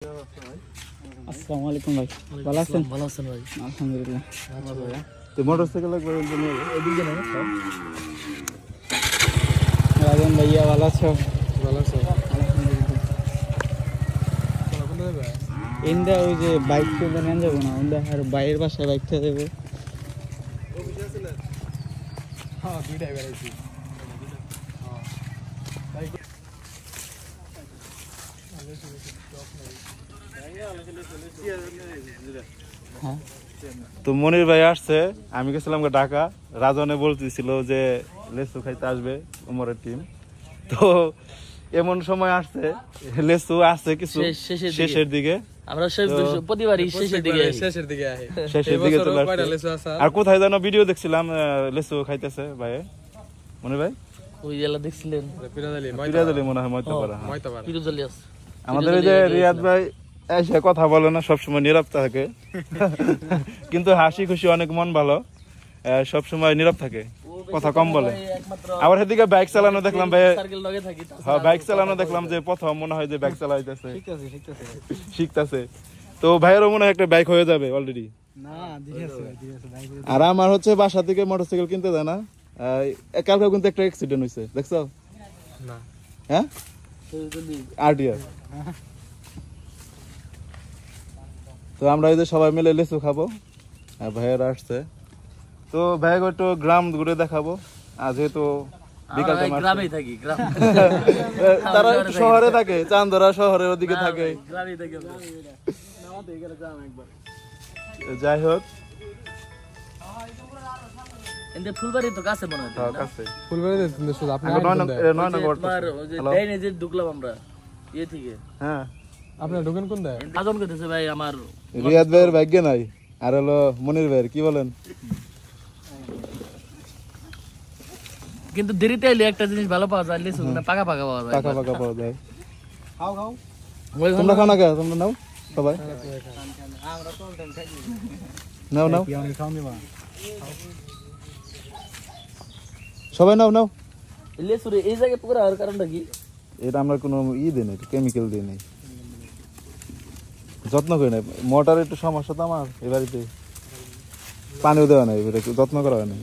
আসসালামু আলাইকুম ভাই, ভালো আছেন? ভালো আছেন ভাই? আলহামদুলিল্লাহ। তো মোটরসাইকেল লাগবে এদিকে না রাজন ভাইয়া ভালো আছো? ভালো আছে। ইন্দা ওই যে বাইক তো নেন যাবো না, ইন্দা আর বাইরের বাসায় বাইকটা দেবে। হ্যাঁ দুইটাই বেড়াইছি। তো মনির ভাই আসছে, আমি গেছিলাম ঢাকা। রাজনে বলতেছিল যে লেসু খাইতে আসবে উমরের টিম। তো এমন সময় আসছে লেসু আসছে কিছু শেষের দিকে। আমরা প্রতিবারই শেষের দিকে চলে আসছে। আর কোথায় যেন ভিডিও দেখছিলাম লেসু খাইতেছে ভাই, মনির ভাই ওই জেলা দেখছিলেন পিরাজলি মনে হয় ময়তাপাড়া। পিরুজলি আছে আমাদের এই যে রিয়াদ ভাই এসে কথা বলে না, সবসময় নীরব থাকে কিন্তু হাসি খুশি অনেক, মন ভালো, সবসময় নীরব থাকে, কথা কম বলে। আবার এদিকে বাইক চালানো দেখলাম ভাই, হ্যাঁ বাইক চালানো দেখলাম যে প্রথম মনে হয় যে বাইক চালাইতেছে, শিখতেছে। তো ভাইয়েরও মনে হয় একটা বাইক হয়ে যাবে অলরেডি। আর আমার হচ্ছে বাসা থেকে মোটরসাইকেল কিনতে দেয় না, কালকে কিন্তু একটা অ্যাক্সিডেন্ট হয়েছে দেখছো? হ্যাঁ আরটিআর। তো আমরা এই যে সবাই মিলে লিচু খাবো, আর ভাইয়েরা আসছে। তো ভাইকে একটু গ্রাম ঘুরে দেখাবো, আর যেহেতু তারা একটু শহরে থাকে, চান্দরা শহরের ওদিকে থাকে। যাই হোক ফুলবাড়ি তো কাছে মনে হয়, ঢুকলাম আমরা ইয়ে থেকে। হ্যাঁ আপনার ঢোকেন কোন দেয়? আজন করতেছে ভাই আমার রিয়াদ ভাইয়ের ভাগ্য নাই, আর হলো মনির ভাইয়ের। কি বলেন? কিন্তু দেরিতে এলে একটা জিনিস ভালো পাওয়া যায়, লিচু না পাকা পাকা পাওয়া যায়, পাকা পাকা পাওয়া যায়। খাও খাও তোমরা খাও না কে? তোমরা নাও সবাই, নাও নাও সবাই নাও নাও। লিচু এই জায়গায় পুরো আর কারণটা কি? এটা আমরা কোনো দিই নাই, কেমিক্যাল দিই নাই, যত্ন করি নাই। মোটর একটু সমস্যা তো আমার এই বাড়িতে, পানিও দেওয়া নাই, এটা যত্ন করা হয় নাই।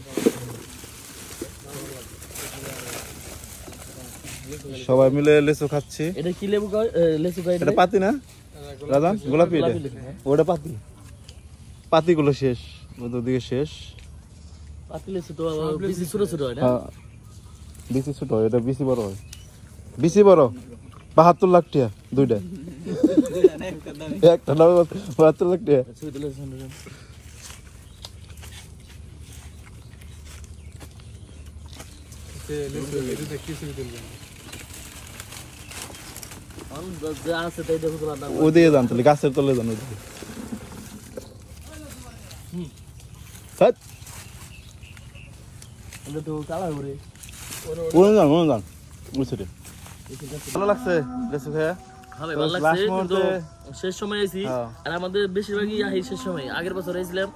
সবাই মিলে লিচু খাচ্ছি। এটা কি লেবু কয়? লিচু কয় এটা পাতি না রাজান? গোলাপি। এটা ওটা পাতি, পাতিগুলো শেষ, ওদিকে শেষ। পাতি লিচু তো বেশি ছোট ছোট হয় না? বিসি ছোট, এটা বিসি বড় হয়। বিসি বড় ৭২ লাখ টাকা দুইটা, একটা ৭২ লাখ টাকা। ওদিকে যান তাহলে, গাছের তলে যান ওদিকে। ভালো লাগছে লিচু খেয়ে? শেষ সময় আইছি, আর আমাদের বেশিরভাগই আহি শেষ সময়। আগের বছর আইছিলাম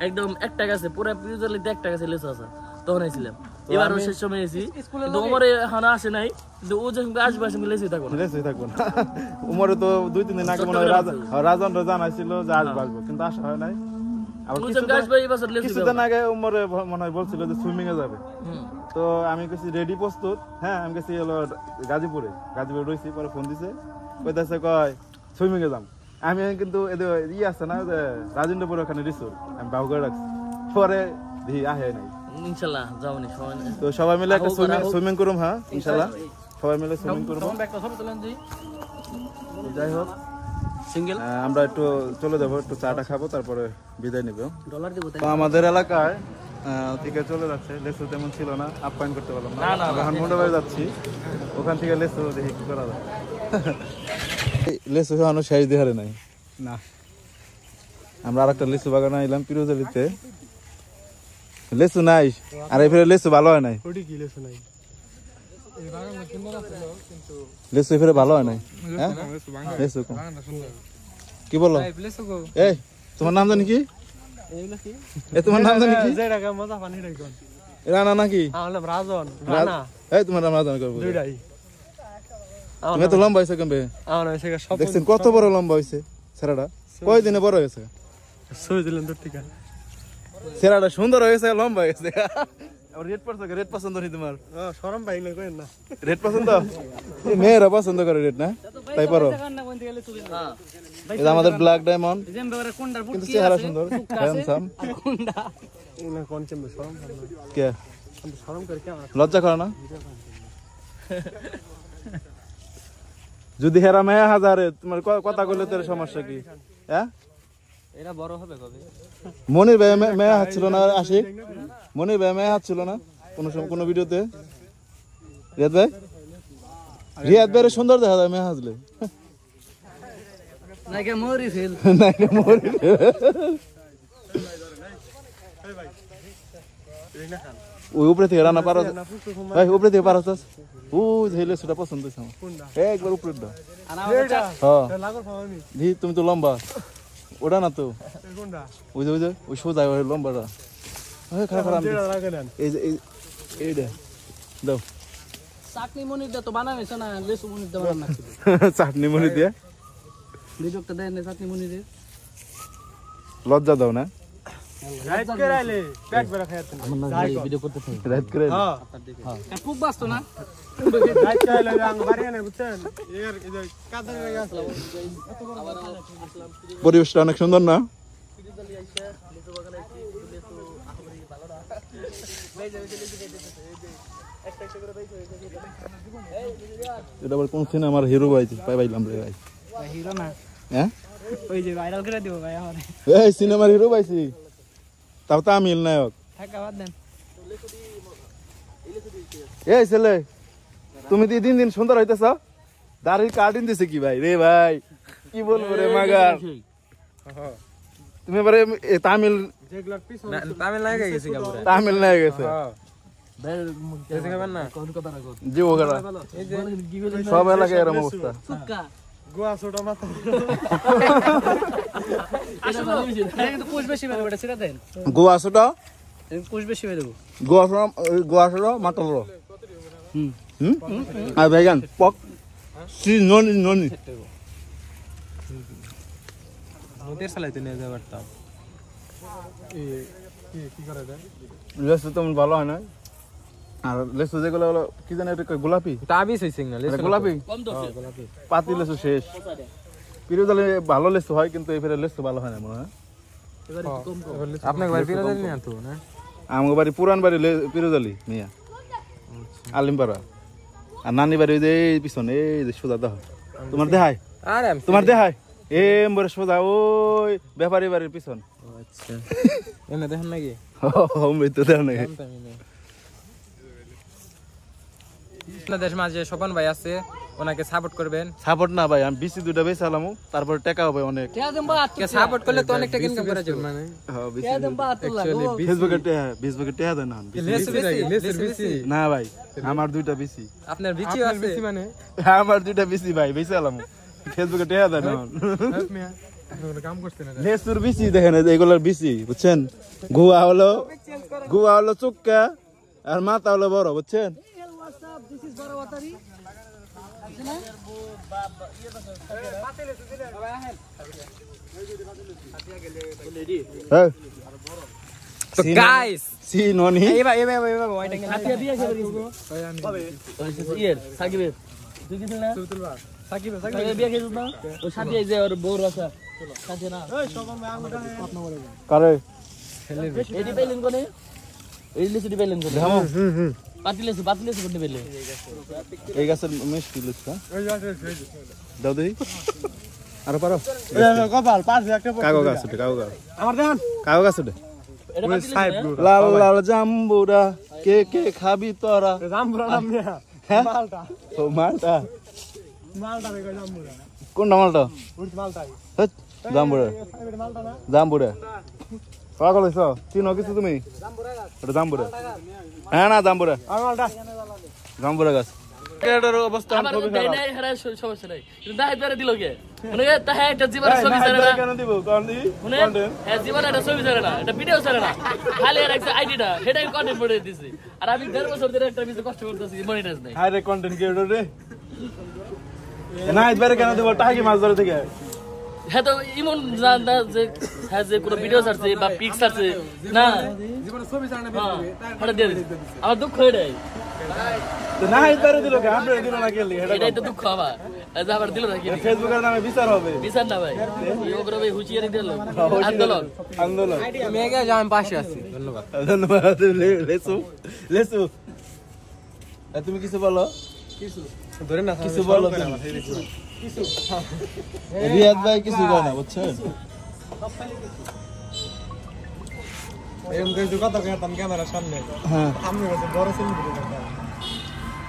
একদম একটা গাছে, পুরো পিরুজলিতে একটা গাছে লিচু আছে, তখন আইছিলাম। এবারও শেষ সময় আইছি, কিন্তু উমরে এখনো আসে নাই, কিন্তু ও যখন আসবে আসবে লিচুই থাকবো না, লিচুই থাকবো না। উমরে তো ২-৩ দিন আগে মনে হয় রাজন জানাইছিল যে আসবো আসবো, কিন্তু আসা হয় নাই। কিছুদিন আগে উমরে মনে হয় বলছিল যে সুইমিং এ যাবে, তো আমি কিছু রেডি প্রস্তুত। হ্যাঁ আমি গেছি হলো গাজীপুরে রয়েছি, পরে ফোন দিছে, কইতাছে কয় সুইমিং এ যাম। আমি কিন্তু ই আছে না রাজেন্দ্রপুর, ওখানে রিসোর্ট, আমি বাউ করে রাখছি, পরে আহে নাই। ইনশাআল্লাহ যাওনি সময় নেই, তো সবাই মিলে একটা সুইমিং করুম। হ্যাঁ ইনশাআল্লাহ সবাই মিলে সুইমিং করুম। যাই হোক আমরা একটু চলে যাবো, একটু চাটা খাবো, তারপরে বিদায় নিব। আমাদের এলাকায় থেকে চলে যাচ্ছে, লেসু তেমন ছিল না, আপ্যায়ন করতে পারলাম না। এখন মুন্ডাবাড়ি যাচ্ছি, ওখান থেকে লেসু দেখি কি করা যায়। লেসু এখনো শেষ দিহারে নাই না। আমরা আর একটা লিচু বাগান আইলাম পিরোজলিতে, লেসু নাই, আর এফেরে লেসু ভালো হয় নাই। লেসু এফেরে ভালো হয় নাই। হ্যাঁ লেসু কি বলো? এই তোমার নাম জানি কি? তোমার নাম জানি কি? রানা নাকি? রাজন। এই তোমার নাম রাজন করবো। তুমি তো লম্বা হয়েছে কেমবে আমার এসে সব দেখছেন কত বড় লম্বা হয়েছে ছেলেটা কয়দিনে বড় হয়েছে সই দিলেন তো ঠিক আছে ছেলেটা সুন্দর হয়েছে লম্বা হয়েছে রেড পছন্দ নেই তোমার শরম পাই না কইন না রেড পছন্দ মেয়েরা পছন্দ করে রেড না তাই পারো এটা আমাদের ব্ল্যাক ডায়মন্ড কিন্তু চেহারা সুন্দর হ্যান্ডসাম না কোন চেম্বে শরম পাই না কে শরম করে কেমন লজ্জা করে না যদি হেরা মেয়ে হাজারে তোমার কথা কইলে তোর সমস্যা কি হ্যাঁ এরা বড় হবে কবে মনির ভাই মেয়ে হাত ছিল না আশিক মনির ভাই মেয়ে হাত ছিল না কোনো ভিডিওতে রিয়াদ ভাই সুন্দর দেখা যায় মেয়ে হাসলে নাকি মরি ফেল নাকি মরি ওই উপরে থেকে রান্না পারো ভাই উপরে থেকে পারো ও ঝেলে সেটা পছন্দ হয়েছে আমার একবার উপরে দাও হ্যাঁ জি তুমি তো লম্বা ওটা না তো ওই যে ওই সোজা ওই লম্বাটা খারাপ খারাপ এই যে এইটা দাও চাটনি মনির তো বানাইছ না লেসু মনির তো বানাই চাটনি মনি দিয়ে ভিডিওটা দেন চাটনি মনিরের লজ্জা দাও না রাইট করে আইলে পেট ভরা খাইতে ভিডিও করতে থাকি রাত করে হ্যাঁ খুব বাস্ত না রাইট করে আইলে আং বাড়ি না বুঝছেন এর এই কাদের লাগে আসলো পরিবেশটা অনেক সুন্দর না এটা আবার কোন সিনেমার হিরো পাইলাম রে ভাই হিরো না হ্যাঁ ওই যে ভাইরাল করে দিব ভাই আমার এই সিনেমার হিরো পাইছি তাও তামিল নায়ক টাকা বাদ দেন এই ছেলে তুমি তো দিন দিন সুন্দর হইতেছ দাড়ির কাটিং দিছে কি ভাই রে ভাই কি বলবো রে মাগার তুমি এবারে তামিল যেগুলা পিছন তামিল লাগে গেছে পুরো তামিল নায়ক গেছে গেছে খাবেন না জি ওগরা সব এলাকায় এরকম অবস্থা সুক্কা গোয়া ছোট মাথা আসলে কিন্তু পুষ বেশি বের ওটা সেটা দেন গোয়া সোটা পুষ বেশি বের দেবো গোয়া সোটা মাটল আর ভেগান পক সি ননি মোদের চালাইতে নিয়ে যাওয়ার পারতাম কি করে দেন লেসু তো ভালো হয় না আর লেসু যেগুলো হলো কি জানি এটা গোলাপি তাবিজ হইছে না গোলাপি কম তো গোলাপি পাতি লেসু শেষ পিরোজালে ভালো লেসু হয় কিন্তু এই ফেরে লেসু ভালো হয় না মনে হয় আপনার বাড়ি পিরোজালি না তো না আমার বাড়ি পুরান বাড়ি পিরোজালি মিয়া আলিমপাড়া আর নানি বাড়ি ওই যে এই পিছনে এই যে সোজা দেহ তোমার দেহাই আরে তোমার দেহাই এমবারে সোজা ওই ব্যাপারী বাড়ির পিছন আচ্ছা এনে দেখেন নাকি মৃত্যু দেহ নাকি বাংলাদেশ মাঝে স্বপন ভাই আছে ওনাকে সাপোর্ট করবেন সাপোর্ট না ভাই আমি বিসি দুইটা বেশি আলামু তারপর টাকা হবে অনেক কে সাপোর্ট করলে তো অনেক টাকা ইনকাম করা যাবে মানে ফেসবুকে টেহা দেয় না লেসের বেশি না ভাই আমার দুইটা বিসি আপনার বিচি আছে মানে আমার দুইটা বিসি ভাই বেশি আলামু ফেসবুকে টেহা দেয় না কাম করতে না লেসুর বিসি দেখেন এগুলোর বিসি বুঝছেন গুয়া হলো চুক্কা আর মাথা হলো বড় বুঝছেন তো গাইস সি ননি এবার ওইটা সাথে দিয়ে খেলে দিছি ইয়ের সাকিবের তুই কি না সাকিব সাকিবের বিয়ে খেলিস না ওই সাথে এই যে ওর বউ রাসা সাথে না কারে এডি পেলেন কোনে এই লিসি পেলেন কোনে ধামো পাতিলেছে কোনে পেলে এই গাছের মিষ্টি লিসা ওই যাচ্ছে দাও দেই আর পারো কপাল পাঁচ একটা কাগো গাছ ওটা কাগো গাছ আমার দেন কাগো গাছ ওটা এটা পাতিলেছে লাল লাল জাম্বুরা কে কে খাবি তোরা জামবুরা নাম নিয়া হ্যাঁ মালটা ও মালটা দেখো জামবুরা কোনটা মালটা উড়ি মালটাই জাম্বুরা এটা মালটা না জাম্বুরা পাগল হইছো চিনো কিছু তুমি এটা জাম্বুরা হ্যাঁ না জাম্বুরা আমার মালটা জাম্বুরা গাছ এটার অবস্থা আমার খুবই দেই খারাপ নাই হারা সমস্যা নাই কিন্তু দাই ধরে দিল কে মানে তাহে একটা জীবন ছবি ছাড়ে না কেন দিব কারণ দি মানে হ্যাঁ জীবন একটা ছবি ছাড়ে না এটা ভিডিও ছাড়ে না খালি আর একটা আইডিটা সেটাই কন্টেন্ট করে দিছি আর আমি 1.5 বছর ধরে একটা ভিডিও কষ্ট করতেছি মনিটাইজ নাই হাই রে কন্টেন্ট ক্রিয়েটর রে না একবারে কেন দেবো টাকা কি মাছ ধরে থেকে হ্যাঁ তো ইমন জান না যে হ্যাঁ যে কোনো ভিডিও ছাড়ছে বা পিক ছাড়ছে না হ্যাঁ দিয়ে দিছে আমার দুঃখ এটাই তো না একবারে দিল কে আপনি দিল না কে লিখে এটাই তো দুঃখ আমার আবার দিল না কি ফেসবুকের নামে বিচার হবে বিচার না ভাই ইয়োগরে ভাই হুঁশিয়ারি দিল আন্দোলন আন্দোলন তুমি এগে যাও আমি পাশে আছি ধন্যবাদ ধন্যবাদ লেসু লেসু তুমি কিছু বলো ধরে না কিছু বলো রিয়াদ ভাই কিছু কয় না বুঝছেন এরকম কিছু কথা কইতাম ক্যামেরার সামনে হ্যাঁ আমি বলছি বড় সেলফি দিতে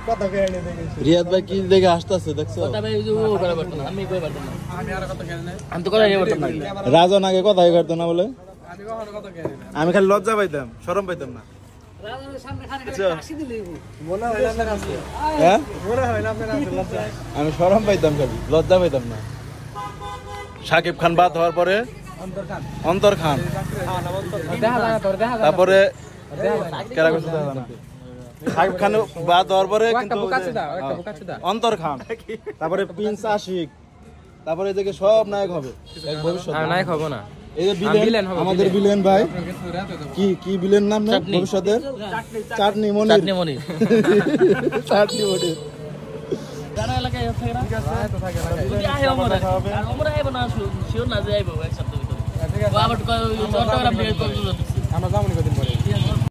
কথা কই এনে দেখেছি রিয়াদ ভাই কি দেখে আসতেছে দেখছো কথা ভাই ও করে পারতো না আমি কই পারতো না আমি আর কথা কেন না আমি তো কথা কই পারতাম না রাজন আগে কথাই করতো না বলে আমি কখনো কথা কই না আমি খালি লজ্জা পাইতাম শরম পাইতাম না রাজনের সামনে খানে কাশি দিলেই মনে হয় না আপনার আছে হ্যাঁ মনে হয় না আপনার আছে লজ্জা আমি শরম পাইতাম খালি লজ্জা পাইতাম না সাকিব খান বাদ হওয়ার পরে অন্তর খান দেখা লাগা তোর দেখা তারপরে কেরা করছে দেখা না সাকিব খান বাদ হওয়ার পরে কিন্তু অন্তর খান তারপরে প্রিন্স আশিক তারপরে এদিকে সব নায়ক হবে এক ভবিষ্যৎ নায়ক হবো না এই যে বিলেন আমাদের বিলেন ভাই কি কি বিলেন নাম না ভবিষ্যতের চাটনি মনির চাটনি মনি চাটনি মনির জানা এলাকায় থাকে না যদি আয় আমরা আইব না শিওর না যে আইব এক সপ্তাহ ভিতরে ও আবার চট্টগ্রাম থেকে কক্সবাজার আমরা যাবো নি কদিন পরে